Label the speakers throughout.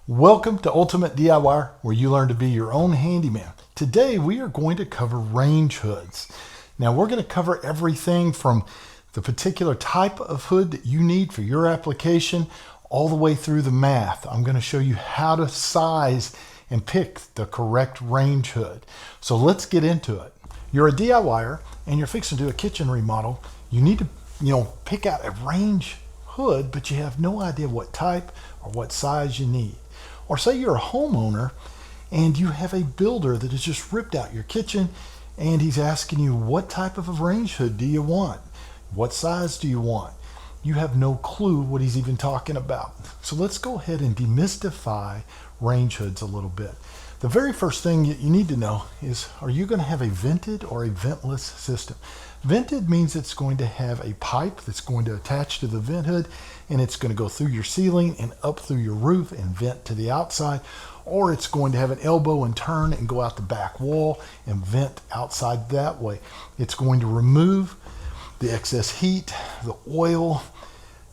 Speaker 1: Welcome to Ultimate DIY, where you learn to be your own handyman. Today we are going to cover range hoods. Now we're going to cover everything from the particular type of hood that you need for your application all the way through the math. I'm going to show you how to size and pick the correct range hood. So let's get into it. You're a DIYer and you're fixing to do a kitchen remodel. You need to pick out a range hood, but you have no idea what type or what size you need. Or say you're a homeowner and you have a builder that has just ripped out your kitchen and he's asking you, what type of a range hood do you want? What size do you want? You have no clue what he's even talking about. So let's go ahead and demystify range hoods a little bit. The very first thing you need to know is, are you going to have a vented or a ventless system? Vented means it's going to have a pipe that's going to attach to the vent hood, and it's going to go through your ceiling and up through your roof and vent to the outside, or it's going to have an elbow and turn and go out the back wall and vent outside that way. It's going to remove the excess heat, the oil,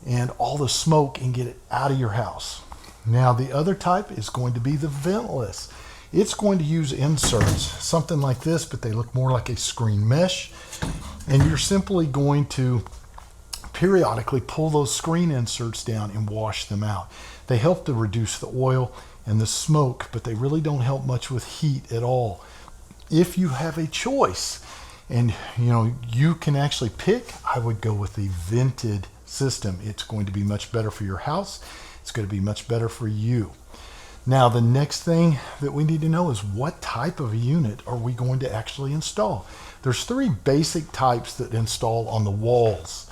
Speaker 1: and all the smoke and get it out of your house. Now the other type is going to be the ventless. It's going to use inserts, something like this, but they look more like a screen mesh. And you're simply going to periodically pull those screen inserts down and wash them out. They help to reduce the oil and the smoke, but they really don't help much with heat at all. If you have a choice and you can actually pick, I would go with the vented system. It's going to be much better for your house. It's going to be much better for you. Now, the next thing that we need to know is, what type of a unit are we going to actually install? There's three basic types that install on the walls.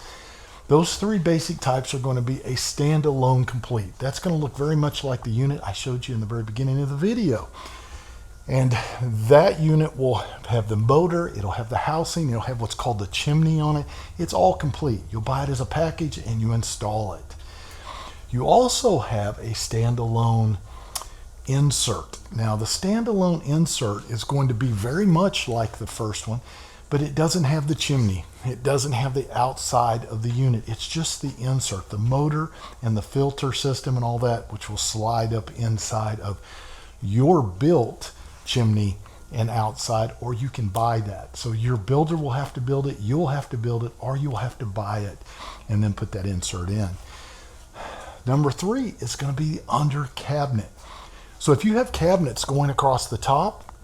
Speaker 1: Those three basic types are going to be a standalone complete. That's going to look very much like the unit I showed you in the very beginning of the video. And that unit will have the motor, it'll have the housing, it'll have what's called the chimney on it. It's all complete. You'll buy it as a package and you install it. You also have a standalone insert. Now the standalone insert is going to be very much like the first one, but it doesn't have the chimney. It doesn't have the outside of the unit. It's just the insert, the motor and the filter system and all that, which will slide up inside of your built chimney and outside, or you can buy that. So your builder will have to build it, you'll have to build it, or you'll have to buy it and then put that insert in. Number three is going to be under cabinet. So if you have cabinets going across the top,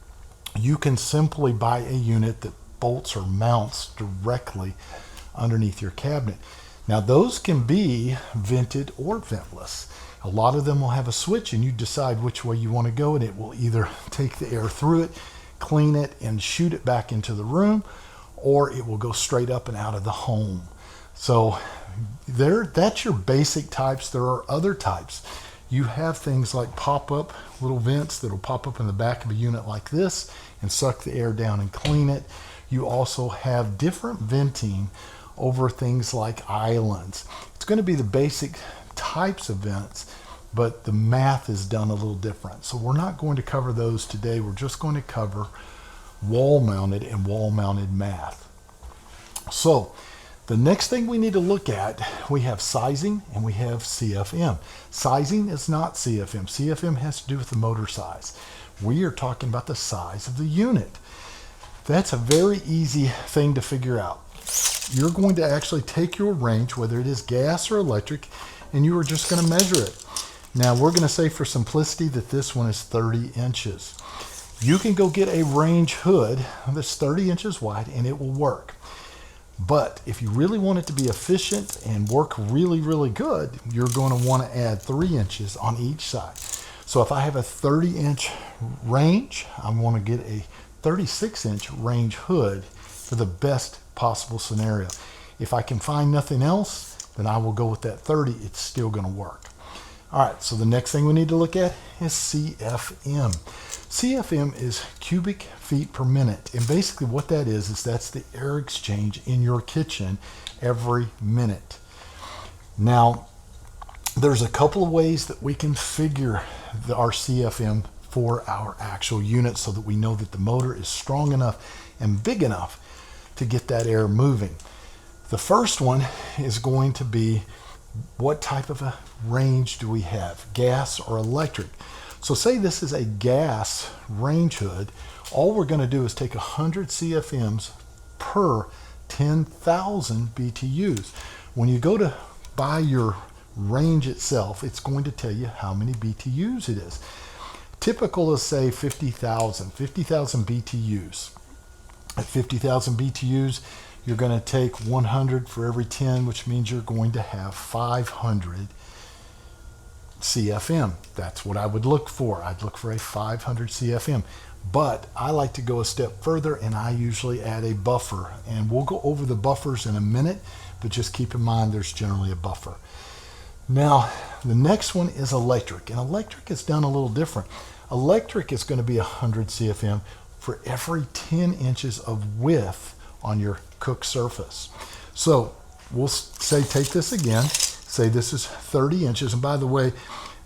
Speaker 1: you can simply buy a unit that bolts or mounts directly underneath your cabinet. Now those can be vented or ventless. A lot of them will have a switch and you decide which way you want to go, and it will either take the air through it, clean it, and shoot it back into the room, or it will go straight up and out of the home. So that's your basic types. There are other types. You have things like pop-up little vents that will pop up in the back of a unit like this and suck the air down and clean it. You also have different venting over things like islands. It's going to be the basic types of vents, but the math is done a little different. So we're not going to cover those today. We're just going to cover wall-mounted and wall-mounted math. So the next thing we need to look at, we have sizing and we have CFM. Sizing is not CFM. CFM has to do with the motor size. We are talking about the size of the unit. That's a very easy thing to figure out. You're going to actually take your range, whether it is gas or electric, and you are just going to measure it. Now we're going to say for simplicity that this one is 30 inches. You can go get a range hood that's 30 inches wide and it will work. But if you really want it to be efficient and work really, really good, you're going to want to add 3 inches on each side. So if I have a 30-inch range, I want to get a 36-inch range hood for the best possible scenario. If I can find nothing else, then I will go with that 30. It's still going to work. All right, so the next thing we need to look at is CFM. CFM is cubic feet per minute. And basically what that is that's the air exchange in your kitchen every minute. Now, there's a couple of ways that we can figure our CFM for our actual unit so that we know that the motor is strong enough and big enough to get that air moving. The first one is going to be what type of a range do we have, gas or electric? So say this is a gas range hood. All we're going to do is take 100 CFMs per 10,000 BTUs. When you go to buy your range itself, it's going to tell you how many BTUs it is. Typical is say 50,000 BTUs. At 50,000 BTUs, you're going to take 100 for every 10, which means you're going to have 500 CFM. That's what I would look for. I'd look for a 500 CFM. But I like to go a step further, and I usually add a buffer. And we'll go over the buffers in a minute, but just keep in mind there's generally a buffer. Now, the next one is electric. And electric is done a little different. Electric is going to be 100 CFM for every 10 inches of width on your cook surface. So we'll say, take this again, say this is 30 inches. And by the way,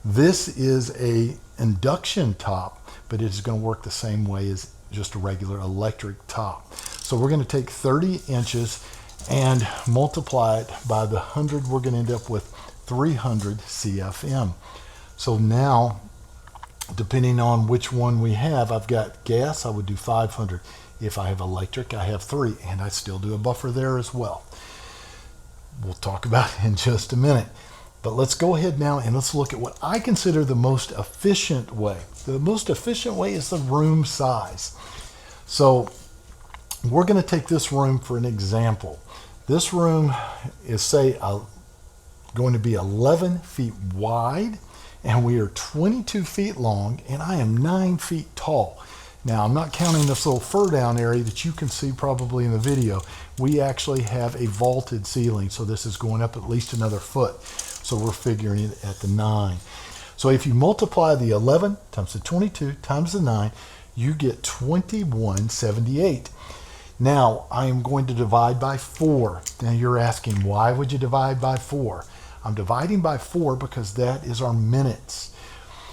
Speaker 1: this is a induction top, but it is going to work the same way as just a regular electric top. So we're going to take 30 inches and multiply it by the 100. We're going to end up with 300 CFM. So now, depending on which one we have, I've got gas, I would do 500. If I have electric, I have 3, and I still do a buffer there as well. We'll talk about it in just a minute. But let's go ahead now and let's look at what I consider the most efficient way. The most efficient way is the room size. So we're going to take this room for an example. This room is, say, going to be 11 feet wide, and we are 22 feet long, and I am 9 feet tall. Now, I'm not counting this little fur down area that you can see probably in the video. We actually have a vaulted ceiling, so this is going up at least another foot. So we're figuring it at the 9. So if you multiply the 11 times the 22 times the 9, you get 2178. Now, I am going to divide by 4. Now, you're asking, why would you divide by 4? I'm dividing by 4 because that is our minutes.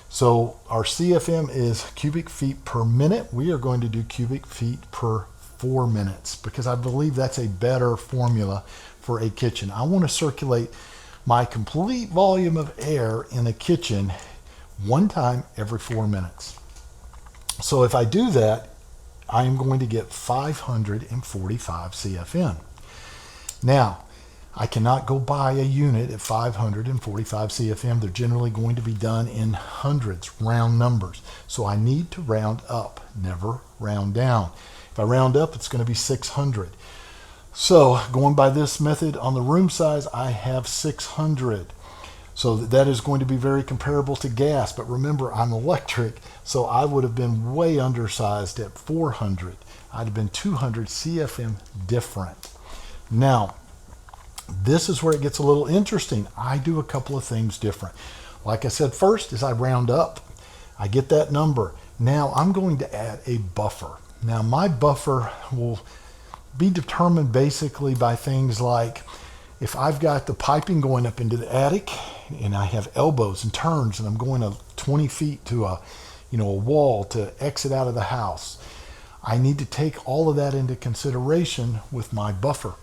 Speaker 1: So our CFM is cubic feet per minute. We are going to do cubic feet per 4 minutes because I believe that's a better formula for a kitchen. I want to circulate my complete volume of air in a kitchen one time every 4 minutes. So if I do that, I am going to get 545 CFM. Now, I cannot go buy a unit at 545 CFM. They're generally going to be done in hundreds, round numbers. So I need to round up, never round down. If I round up, it's going to be 600. So going by this method on the room size, I have 600. So that is going to be very comparable to gas. But remember, I'm electric, so I would have been way undersized at 400. I'd have been 200 CFM different. Now, this is where it gets a little interesting. I do a couple of things different. Like I said, first is I round up. I get that number. Now I'm going to add a buffer. Now my buffer will be determined basically by things like if I've got the piping going up into the attic and I have elbows and turns and I'm going 20 feet to a wall to exit out of the house, I need to take all of that into consideration with my buffer.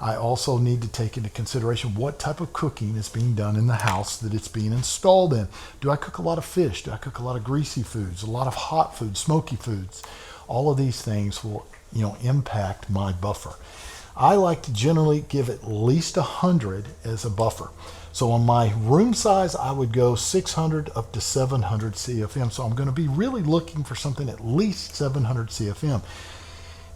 Speaker 1: I also need to take into consideration what type of cooking is being done in the house that it's being installed in. Do I cook a lot of fish? Do I cook a lot of greasy foods, a lot of hot foods, smoky foods? All of these things will, impact my buffer. I like to generally give at least 100 as a buffer. So on my room size, I would go 600 up to 700 CFM. So I'm going to be really looking for something at least 700 CFM.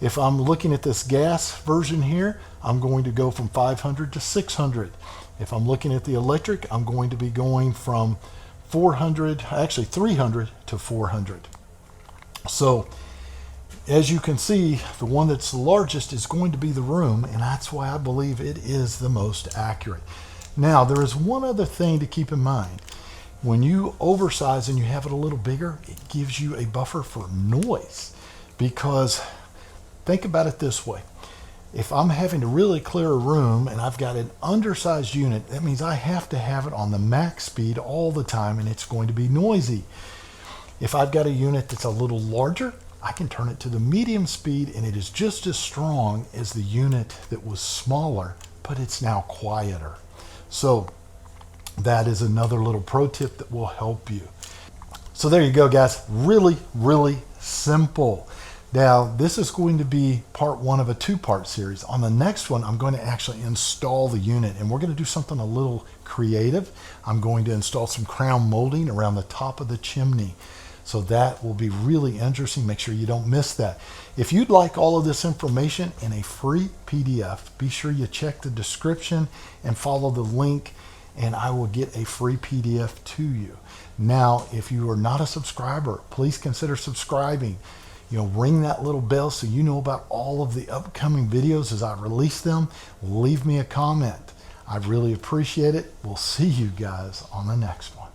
Speaker 1: If I'm looking at this gas version here, I'm going to go from 500 to 600. If I'm looking at the electric, I'm going to be going from 300 to 400. So as you can see, the one that's the largest is going to be the room, and that's why I believe it is the most accurate. Now, there is one other thing to keep in mind. When you oversize and you have it a little bigger, it gives you a buffer for noise. Because think about it this way. If I'm having to really clear a room and I've got an undersized unit, that means I have to have it on the max speed all the time, and it's going to be noisy. If I've got a unit that's a little larger, I can turn it to the medium speed and it is just as strong as the unit that was smaller, but it's now quieter. So that is another little pro tip that will help you. So there you go, guys. Really, really simple. Now, this is going to be part one of a two-part series. On the next one, I'm going to actually install the unit, and we're going to do something a little creative. I'm going to install some crown molding around the top of the chimney. So that will be really interesting. Make sure you don't miss that. If you'd like all of this information in a free PDF, be sure you check the description and follow the link, and I will get a free PDF to you. Now, if you are not a subscriber, please consider subscribing. Ring that little bell so you know about all of the upcoming videos as I release them. Leave me a comment. I really appreciate it. We'll see you guys on the next one.